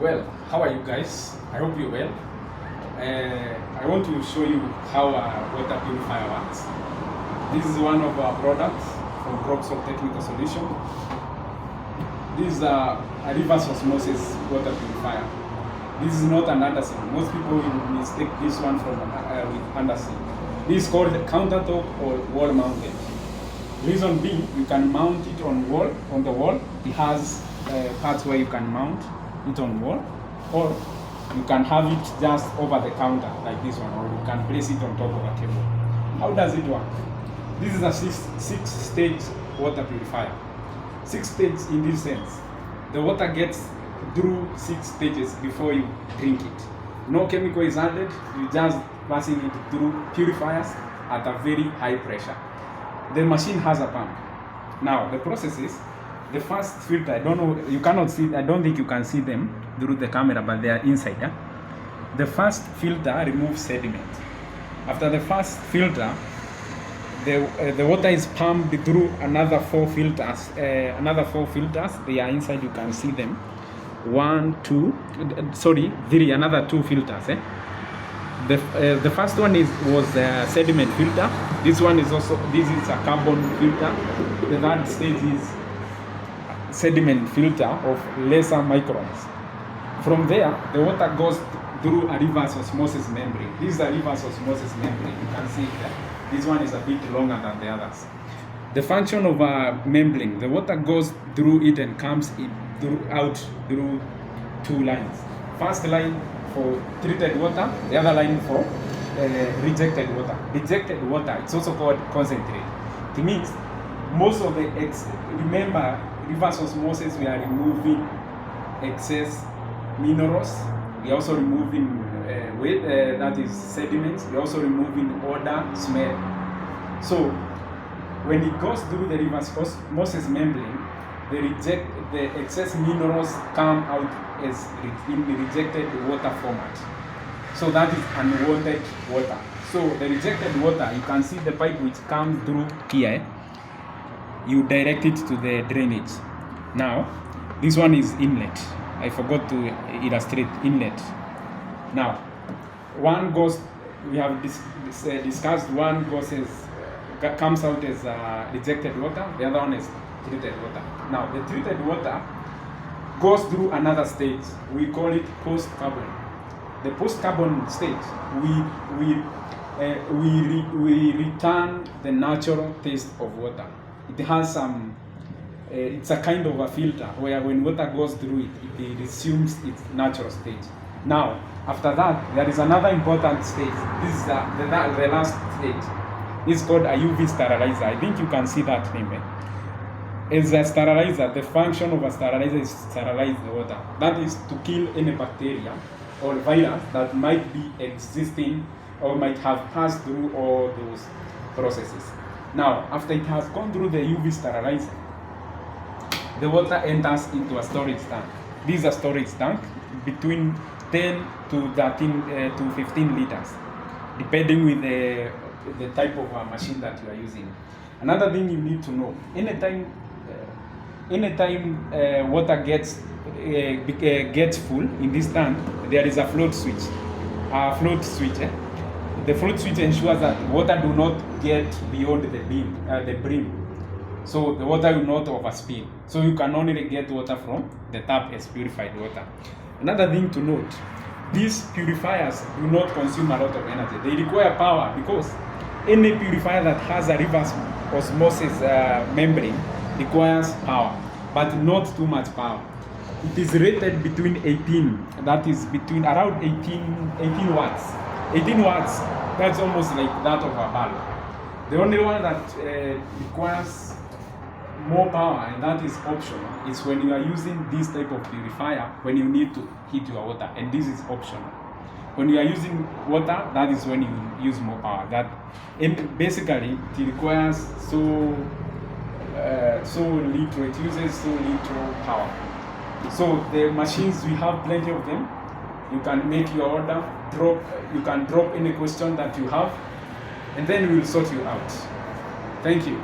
Well, how are you guys? I hope you're well. I want to show you how a water purifier works. This is one of our products from Grobsol Technical Solution. This is a reverse osmosis water purifier. This is not an Anderson. Most people will mistake this one from with Anderson. This is called countertop or wall mounted. Reason being, you can mount it on the wall. It has parts where you can mount it on wall, or you can have it just over the counter like this one, or you can place it on top of a table. How does it work? This is a six-stage water purifier. 6 stages in this sense. The water gets through 6 stages before you drink it. No chemical is added. You just passing it through purifiers at a very high pressure. The machine has a pump. Now the process is, the first filter, I don't know, you cannot see, I don't think you can see them through the camera, but they are inside. Yeah? The first filter removes sediment. After the first filter, the water is pumped through another 4 filters. They are inside, you can see them. 3, another 2 filters. The first one was sediment filter. This one is also, this is a carbon filter. The third stage is sediment filter of lesser microns. From there, the water goes through a reverse osmosis membrane. This is a reverse osmosis membrane. You can see that this one is a bit longer than the others. The function of a membrane, the water goes through it and comes out through 2 lines. First line for treated water, the other line for rejected water. Rejected water, it's also called concentrate. It means most of the remember, reverse osmosis, we are removing excess minerals. We are also removing that is sediments. We are also removing odor, smell. So when it goes through the reverse osmosis membrane, the excess minerals come out as in the rejected water format. So that is unwanted water. So the rejected water, you can see the pipe which comes through here. You direct it to the drainage. Now, this one is inlet. I forgot to illustrate inlet. Now, one goes, we have discussed, one goes as, comes out as rejected water, the other one is treated water. Now, the treated water goes through another stage. We call it post-carbon. The post-carbon stage, we return the natural taste of water. It has some, it's a kind of a filter where when water goes through it, it resumes its natural state. Now, after that, there is another important stage. This is the last stage. It's called a UV sterilizer. I think you can see that name. As a sterilizer, the function of a sterilizer is to sterilize the water. That is to kill any bacteria or virus that might be existing or might have passed through all those processes. Now, after it has gone through the UV sterilizer, the water enters into a storage tank. This is a storage tank between 10 to 13 to 15 liters, depending with the type of machine that you are using. Another thing you need to know, anytime water gets full in this tank, there is a float switch. The float switch ensures that water do not get beyond the brim. So the water will not overspill. So you can only get water from the tap as purified water. Another thing to note, these purifiers do not consume a lot of energy. They require power because any purifier that has a reverse osmosis membrane requires power, but not too much power. It is rated between 18, that is between around 18 watts. 18 watts, that's almost like that of a bulb. The only one that requires more power, and that is optional, is when you are using this type of purifier when you need to heat your water, and this is optional. When you are using water, that is when you use more power. Basically, it requires so little, it uses so little power. So the machines, we have plenty of them. You can make your order, you can drop any question that you have, and then we will sort you out. Thank you.